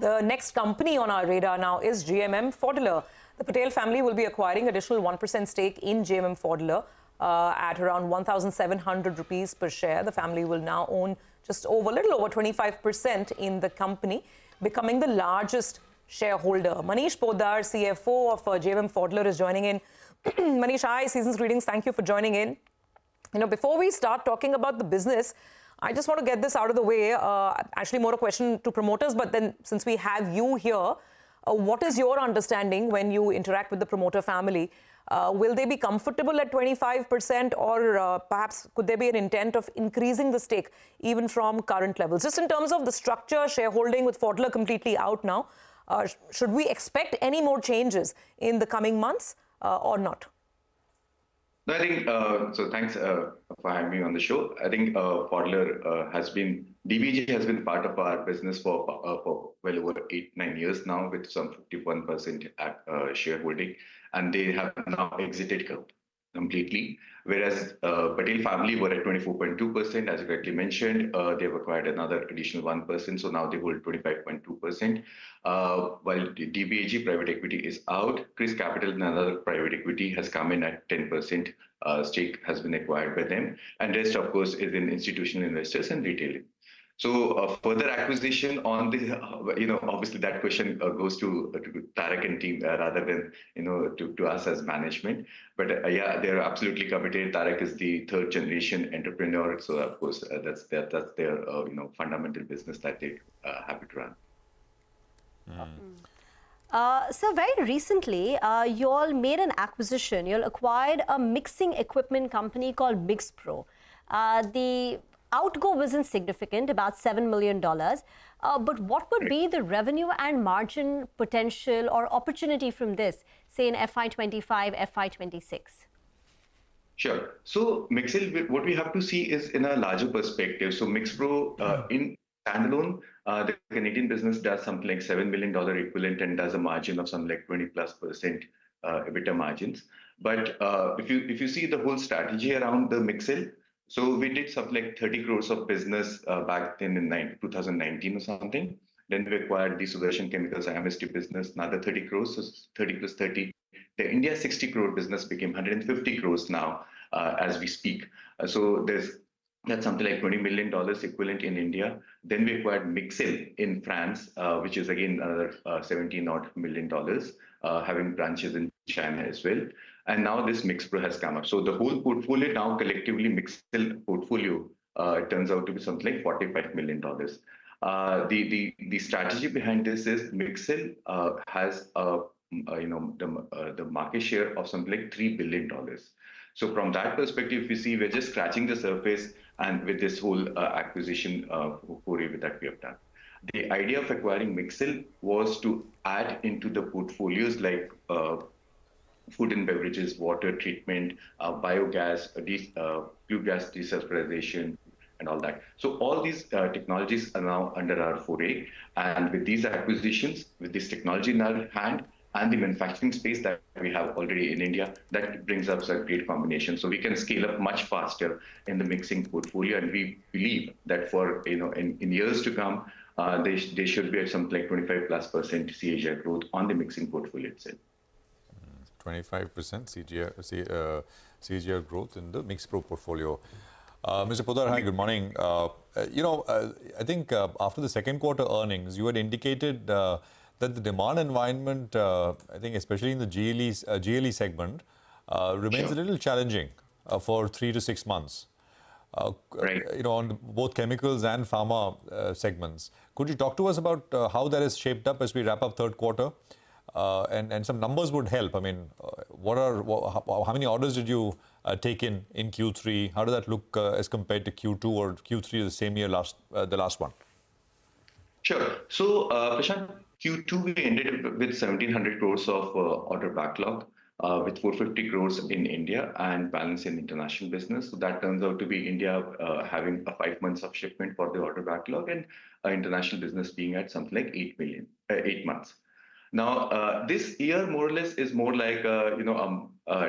The next company on our radar now is GMM Pfaudler. The Patel family will be acquiring additional 1% stake in GMM Pfaudler at around 1,700 rupees per share. The family will now own just over, little over 25% in the company, becoming the largest shareholder. Manish Poddar, CFO of GMM Pfaudler, is joining in. Manish, hi, season's greetings. Thank you for joining in. You know, before we start talking about the business, I just want to get this out of the way. Actually, more a question to promoters, but then since we have you here, what is your understanding when you interact with the promoter family? Will they be comfortable at 25%, or perhaps could there be an intent of increasing the stake even from current levels? Just in terms of the structure, shareholding with Pfaudler completely out now, should we expect any more changes in the coming months or not? No, I think, so thanks for having me on the show. I think Pfaudler DBG has been part of our business for well over 8-9 years now, with some 51% shareholding, and they have now exited completely. Whereas Patel family were at 24.2%, as you correctly mentioned. They've acquired another additional 1%, so now they hold 25.2%. While DBAG private equity is out, Chris Capital, another private equity, has come in at 10%. Stake has been acquired by them, and rest, of course, is in institutional investors and retailing. So further acquisition on the, obviously that question goes to Tarak and team rather than, to us as management. But yeah, they're absolutely committed. Tarak is the third generation entrepreneur. So of course, that's their fundamental business that they happy to run. So very recently, you all made an acquisition. You all acquired a mixing equipment company called Mixpro. The outgo wasn't significant, about $7 million. But what would be the revenue and margin potential or opportunity from this, say in FY25, FY26? Sure. So Mixel, what we have to see is in a larger perspective. So Mixpro in standalone, the Canadian business does something like $7 million equivalent and does a margin of something like 20+% EBITDA margins. But if you see the whole strategy around the Mixel, so we did something like 30 crores of business back then in 2019 or something. Then we acquired the Sudarshan Chemicals MST business, another 30 crores, so 30 plus 30. The India 60 crore business became 150 crores now as we speak. So that's something like $20 million equivalent in India. Then we acquired Mixel in France, which is again another $17 million, having branches in China as well. And now this Mixpro has come up. So the whole portfolio now collectively, Mixel portfolio, it turns out to be something like $45 million. The strategy behind this is Mixel has the market share of something like $3 billion. So from that perspective, if you see, we're just scratching the surface, and with this whole acquisition foray that we have done. The idea of acquiring Mixel was to add into the portfolios like food and beverages, water treatment, biogas, flue gas desulfurization, and all that. So all these technologies are now under our foray. And with these acquisitions, with this technology in our hand, and the manufacturing space that we have already in India, that brings us a great combination. So we can scale up much faster in the mixing portfolio. And we believe that for, in years to come, they should be at something like 25+% CAGR growth on the mixing portfolio itself. 25% CAGR growth in the Mixpro portfolio. Mr. Poddar, hi, good morning. I think after the second quarter earnings, you had indicated that the demand environment, I think especially in the GLE segment, remains a little challenging for 3 to 6 months. Right. On both chemicals and pharma segments. Could you talk to us about how that has shaped up as we wrap up third quarter? And some numbers would help. I mean, how many orders did you take in Q3? How does that look as compared to Q2 or Q3 the same year, the last one? Sure. So, Prashant, Q2 we ended with 1,700 crores of order backlog, with 450 crores in India and balance in international business. So that turns out to be India having 5 months of shipment for the order backlog, and international business being at something like 8 months. Now, this year more or less is more like a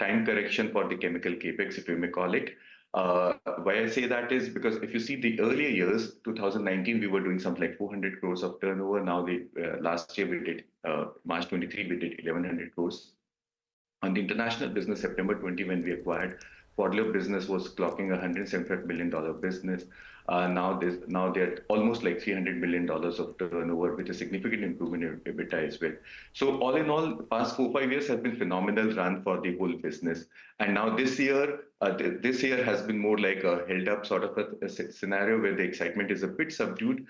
time correction for the chemical capex, if you may call it. Why I say that is because if you see the earlier years, 2019, we were doing something like 400 crores of turnover. Now, last year we did, March 23, we did 1100 crores. On the international business, September 20, when we acquired, Pfaudler business was clocking $175 million business. Now they're almost like $300 million of turnover, with a significant improvement in EBITDA as well. So all in all, the past 4-5 years have been phenomenal run for the whole business. And now this year has been more like a held up sort of a scenario where the excitement is a bit subdued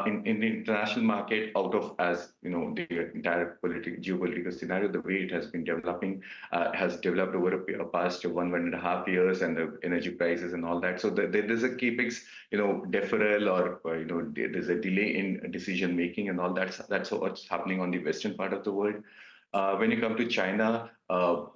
in the international market, out of, as you know, the entire geopolitical scenario, the way it has been developing, has developed over a past 1.5 years, and the energy prices and all that. So there's a capex, deferral, or there's a delay in decision making and all that. That's what's happening on the western part of the world. When you come to China,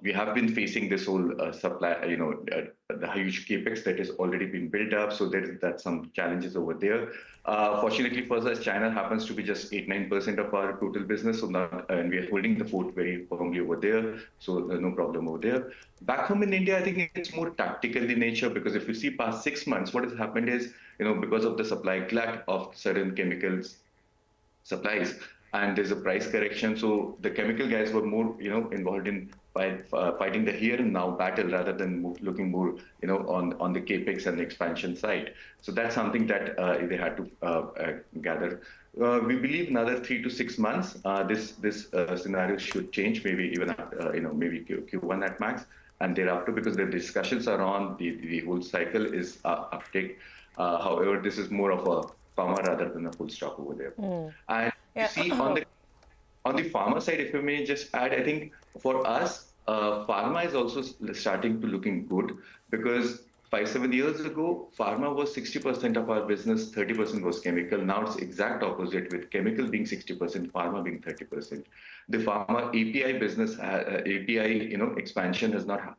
we have been facing this whole supply, the huge capex that has already been built up. So that's some challenges over there. Fortunately for us, China happens to be just 8-9% of our total business, and we are holding the fort very firmly over there. So there's no problem over there. Back home in India, I think it's more tactical in nature, because if you see past 6 months, what has happened is, because of the supply glut of certain chemicals supplies, and there's a price correction. So the chemical guys were more, involved in fighting the here and now battle, rather than looking more, on the capex and the expansion side. So that's something that they had to gather. We believe another 3 to 6 months, this scenario should change, maybe even maybe Q1 at max, and thereafter, because the discussions are on, the whole cycle is uptick. However, this is more of a comma rather than a full stop over there. And you see on the pharma side, if you may just add, I think for us, pharma is also starting to looking good, because 5-7 years ago, pharma was 60% of our business, 30% was chemical. Now it's exact opposite, with chemical being 60%, pharma being 30%. The pharma API business, API, expansion has not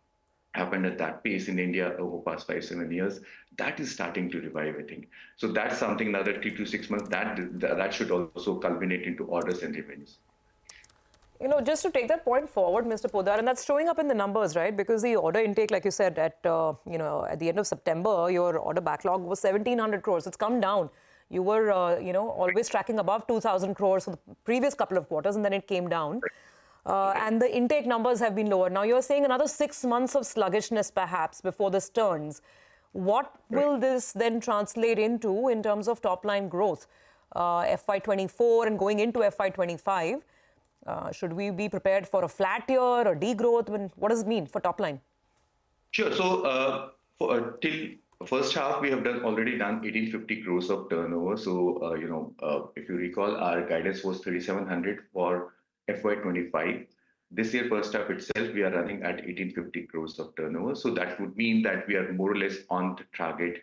happened at that pace in India over past 5-7 years. That is starting to revive, I think. So that's something, another 3 to 6 months, that should also culminate into orders and revenues. Just to take that point forward, Mr. Poddar, and that's showing up in the numbers, right? Because the order intake, like you said, at the end of September, your order backlog was 1,700 crores. It's come down. You were, always tracking above 2,000 crores for the previous couple of quarters, and then it came down. And the intake numbers have been lower. Now you're saying another 6 months of sluggishness, perhaps, before this turns. What will this then translate into in terms of top-line growth? FY24 and going into FY25, should we be prepared for a flat year or degrowth? What does it mean for top-line? Sure. So till first half, we have already done 1,850 crores of turnover. So, if you recall, our guidance was 3,700 for FY25. This year, first half itself, we are running at 1,850 crores of turnover. So that would mean that we are more or less on the target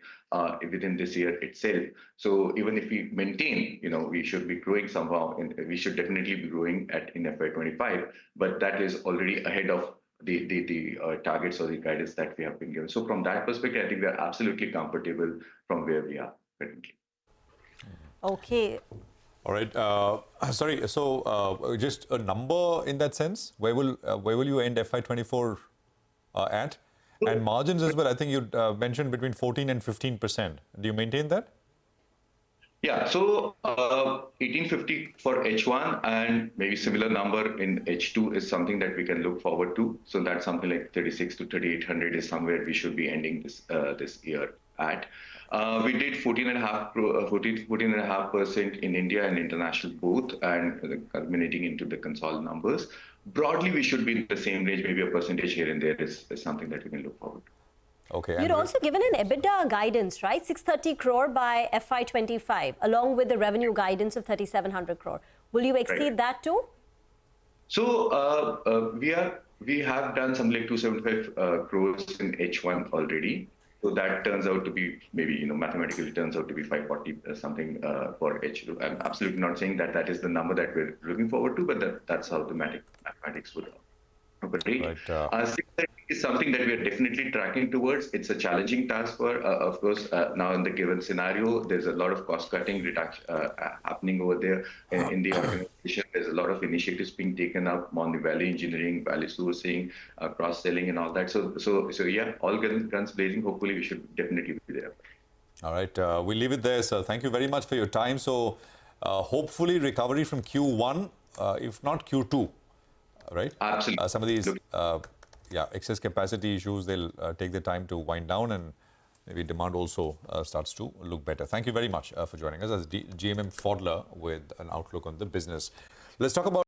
within this year itself. So even if we maintain, we should be growing somehow, and we should definitely be growing in FY25. But that is already ahead of the targets or the guidance that we have been given. So from that perspective, I think we are absolutely comfortable from where we are currently. Okay. All right. Sorry. So, just a number in that sense. Where will you end FY24 at? And margins as well. I think you mentioned between 14 and 15%. Do you maintain that? Yeah. So 1,850 for H1, and maybe similar number in H2 is something that we can look forward to. So that's something like 36 to 3,800 is somewhere we should be ending this year at. We did 14.5% in India and international both, and culminating into the consolidated numbers. Broadly, we should be in the same range. Maybe a percentage here and there is something that we can look forward to. Okay. You'd also given an EBITDA guidance, right? 630 crore by FY25, along with the revenue guidance of 3,700 crore. Will you exceed that too? So we have done something like 275 crores in H1 already. So that turns out to be maybe, mathematically turns out to be 540 something for H2. I'm absolutely not saying that is the number that we're looking forward to, but that's how the mathematics would operate. Right. Similarly, is something that we are definitely tracking towards. It's a challenging task for, of course, now in the given scenario, there's a lot of cost-cutting reduction happening over there in the organization. There's a lot of initiatives being taken up on the value engineering, value sourcing, cross-selling, and all that. So yeah, all guns blazing. Hopefully, we should definitely be there. All right, we'll leave it there, sir. Thank you very much for your time. So, hopefully, recovery from Q1, if not Q2, right? Absolutely. Some of these, excess capacity issues, they'll take the time to wind down, and maybe demand also starts to look better. Thank you very much for joining us as GMM Pfaudler with an outlook on the business. Let's talk about